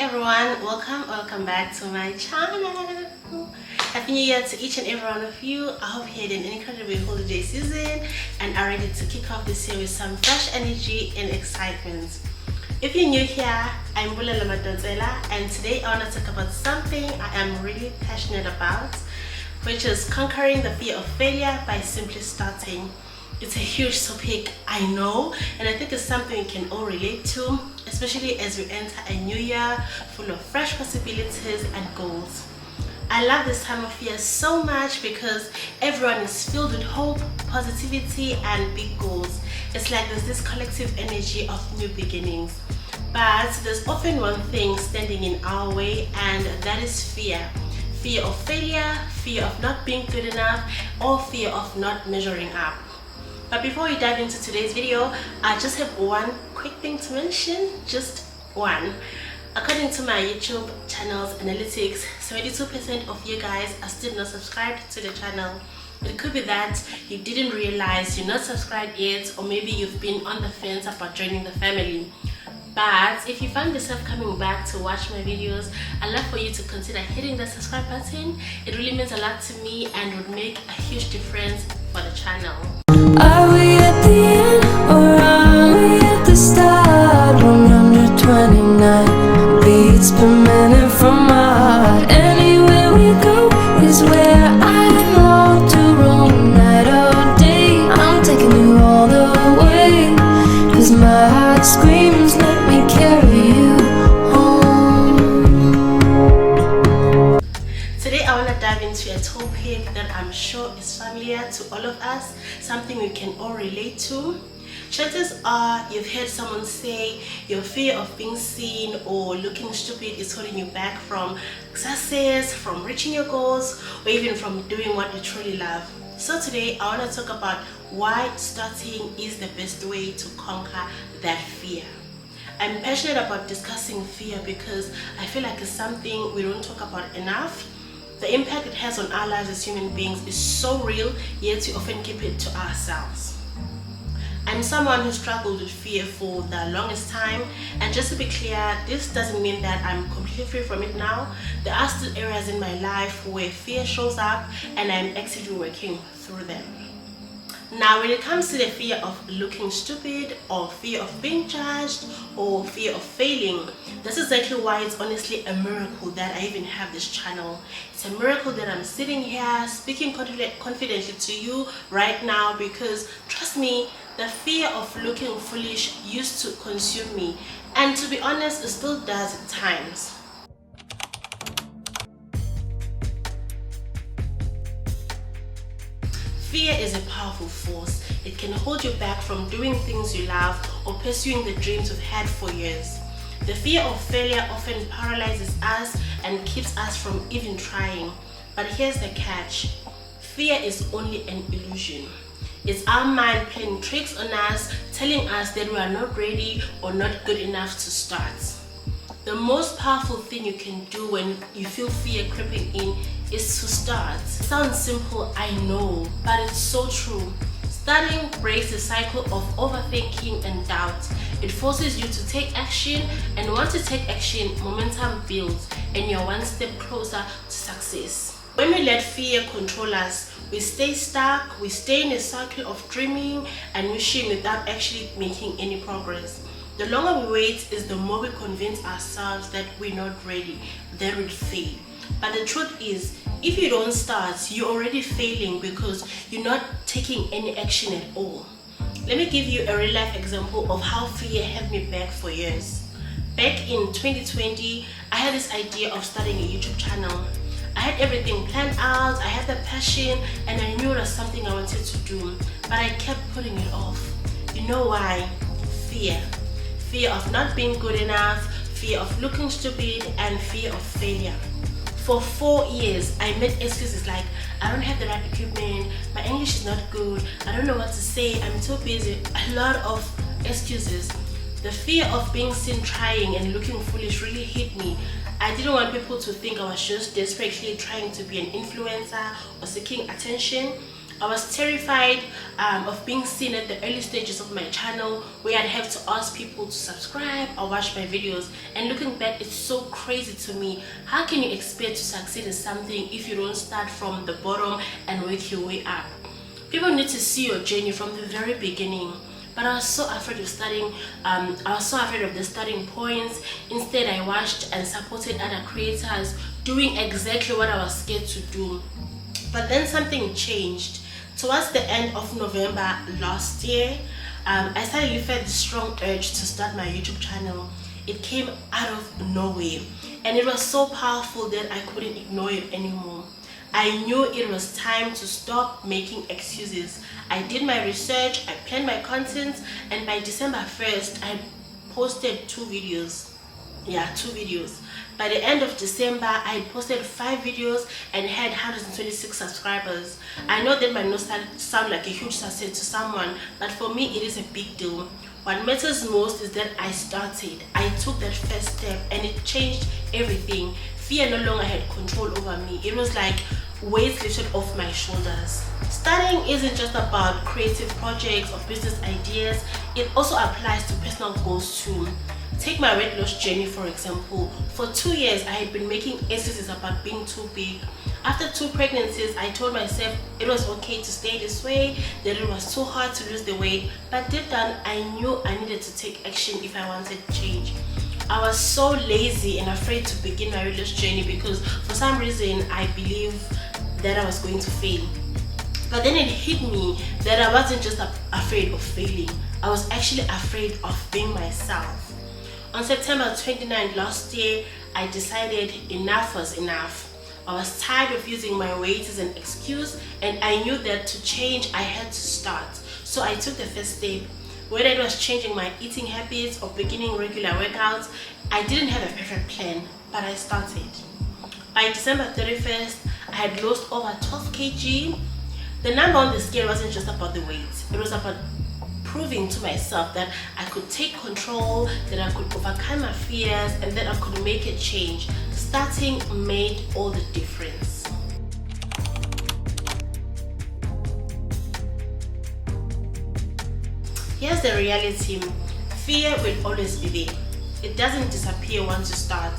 everyone, welcome back to my channel. Happy New Year to each and every one of you. I hope you had an incredible holiday season and are ready to kick off this year with some fresh energy and excitement. If you're new here, I'm Bula Lamadozela, and today I want to talk about something I am really passionate about, which is conquering the fear of failure by simply starting. It's a huge topic, I know, and I think it's something we can all relate to, especially as we enter a new year full of fresh possibilities and goals. I love this time of year so much because everyone is filled with hope, positivity, and big goals. It's like there's this collective energy of new beginnings. But there's often one thing standing in our way, and that is fear. Fear of failure, fear of not being good enough, or fear of not measuring up. But before we dive into today's video, I just have one quick thing to mention, just one. According to my YouTube channel's analytics, 72% of you guys are still not subscribed to the channel. It could be that you didn't realize you're not subscribed yet, or maybe you've been on the fence about joining the family. But if you find yourself coming back to watch my videos, I'd love for you to consider hitting the subscribe button. It really means a lot to me and would make a huge difference for the channel. Are we at the end or are we at the start? 129 beats per minute from my heart. Anywhere we go is where I long to roam. Night or day, I'm taking you all the way. 'Cause my heart screams, let me carry you home. Today I want to dive into a topic that I'm sure is familiar to all of us, something we can all relate to. Chances are you've heard someone say your fear of being seen or looking stupid is holding you back from success, from reaching your goals, or even from doing what you truly love. So today I want to talk about why starting is the best way to conquer that fear. I'm passionate about discussing fear because I feel like it's something we don't talk about enough. The impact it has on our lives as human beings is so real, yet we often keep it to ourselves. I'm someone who struggled with fear for the longest time, and just to be clear, this doesn't mean that I'm completely free from it now. There are still areas in my life where fear shows up and I'm actively working through them. Now, when it comes to the fear of looking stupid, or fear of being judged, or fear of failing, that's exactly why it's honestly a miracle that I even have this channel. It's a miracle that I'm sitting here speaking confidently to you right now, because trust me, the fear of looking foolish used to consume me, and to be honest, it still does at times. Fear is a powerful force. It can hold you back from doing things you love or pursuing the dreams you've had for years. The fear of failure often paralyzes us and keeps us from even trying. But here's the catch. Fear is only an illusion. It's our mind playing tricks on us, telling us that we are not ready or not good enough to start. The most powerful thing you can do when you feel fear creeping in is to start. It sounds simple, I know, but it's so true. Starting breaks the cycle of overthinking and doubt. It forces you to take action, and once you take action, momentum builds and you're one step closer to success. When we let fear control us, we stay stuck, we stay in a cycle of dreaming and wishing without actually making any progress. The longer we wait is the more we convince ourselves that we're not ready, that we'll fail. But the truth is, if you don't start, you're already failing because you're not taking any action at all. Let me give you a real life example of how fear held me back for years. Back in 2020, I had this idea of starting a YouTube channel. I had everything planned out, I had the passion, and I knew it was something I wanted to do, but I kept putting it off. You know why? Fear. Fear of not being good enough, fear of looking stupid, and fear of failure. For 4 years, I made excuses like, I don't have the right equipment, my English is not good, I don't know what to say, I'm too busy. A lot of excuses. The fear of being seen trying and looking foolish really hit me. I didn't want people to think I was just desperately trying to be an influencer or seeking attention. I was terrified of being seen at the early stages of my channel, where I'd have to ask people to subscribe or watch my videos. And looking back, it's so crazy to me. How can you expect to succeed in something if you don't start from the bottom and work your way up? People need to see your journey from the very beginning. But I was so afraid of starting. I was so afraid of the starting points. Instead, I watched and supported other creators doing exactly what I was scared to do. But then something changed. Towards the end of November last year, I suddenly felt this strong urge to start my YouTube channel. It came out of nowhere, and it was so powerful that I couldn't ignore it anymore. I knew it was time to stop making excuses. I did my research, I planned my content, and by December 1st, I posted 2 videos. Yeah, 2 videos. By the end of December, I had posted 5 videos and had 126 subscribers. I know that might not sound like a huge success to someone, but for me, it is a big deal. What matters most is that I started. I took that first step, and it changed everything. Fear no longer had control over me. It was like weights lifted off my shoulders. Starting isn't just about creative projects or business ideas. It also applies to personal goals too. Take my weight loss journey for example. For 2 years, I had been making excuses about being too big. After 2 pregnancies, I told myself it was okay to stay this way, that it was too hard to lose the weight. But deep down, I knew I needed to take action if I wanted change. I was so lazy and afraid to begin my weight loss journey because for some reason I believed that I was going to fail. But then it hit me that I wasn't just afraid of failing. I was actually afraid of being myself. On September 29th last year, I decided enough was enough. I was tired of using my weight as an excuse, and I knew that to change, I had to start. So I took the first step. Whether it was changing my eating habits or beginning regular workouts, I didn't have a perfect plan, but I started. By December 31st, I had lost over 12 kg. The number on the scale wasn't just about the weight. It was about proving to myself that I could take control, that I could overcome my fears, and that I could make a change. Starting made all the difference. Here's the reality. Fear will always be there. It doesn't disappear once you start.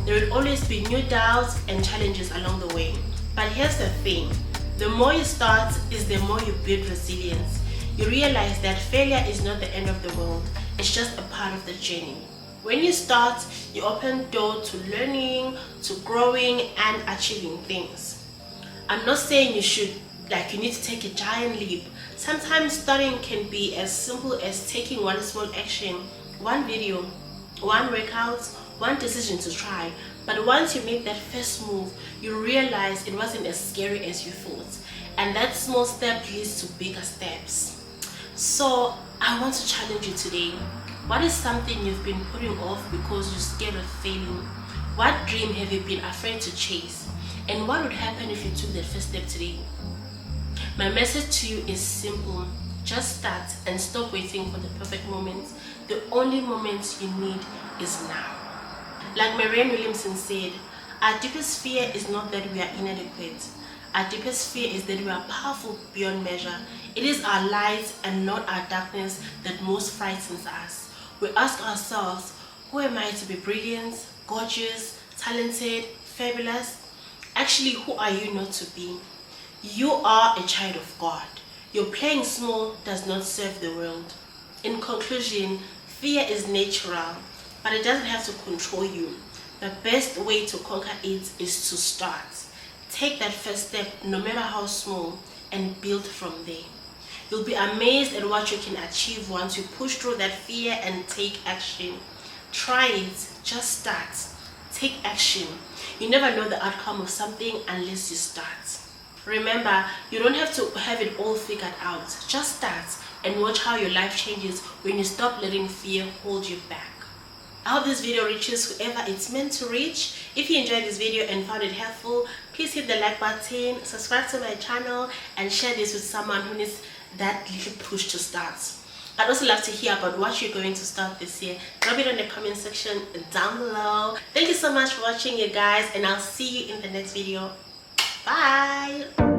There will always be new doubts and challenges along the way. But here's the thing. The more you start is the more you build resilience. You realize that failure is not the end of the world. It's just a part of the journey. When you start, you open doors to learning, to growing, and achieving things. I'm not saying you need to take a giant leap. Sometimes starting can be as simple as taking one small action, one video, one workout, one decision to try. But once you make that first move, you realize it wasn't as scary as you thought. And that small step leads to bigger steps. So I want to challenge you today. What is something you've been putting off because you're scared of failing? What dream have you been afraid to chase? And what would happen if you took that first step today? My message to you is simple. Just start and stop waiting for the perfect moment. The only moment you need is now. Like Marianne Williamson said, our deepest fear is not that we are inadequate. Our deepest fear is that we are powerful beyond measure. It is our light and not our darkness that most frightens us. We ask ourselves, who am I to be brilliant, gorgeous, talented, fabulous? Actually, who are you not to be? You are a child of God. Your playing small does not serve the world. In conclusion, fear is natural, but it doesn't have to control you. The best way to conquer it is to start. Take that first step, no matter how small, and build from there. You'll be amazed at what you can achieve once you push through that fear and take action. Try it, just start. Take action. You never know the outcome of something unless you start. Remember, you don't have to have it all figured out. Just start and watch how your life changes when you stop letting fear hold you back. I hope this video reaches whoever it's meant to reach. If you enjoyed this video and found it helpful, please hit the like button, subscribe to my channel, and share this with someone who needs that little push to start. I'd also love to hear about what you're going to start this year. Drop it in the comment section down below. Thank you so much for watching, you guys, and I'll see you in the next video. Bye!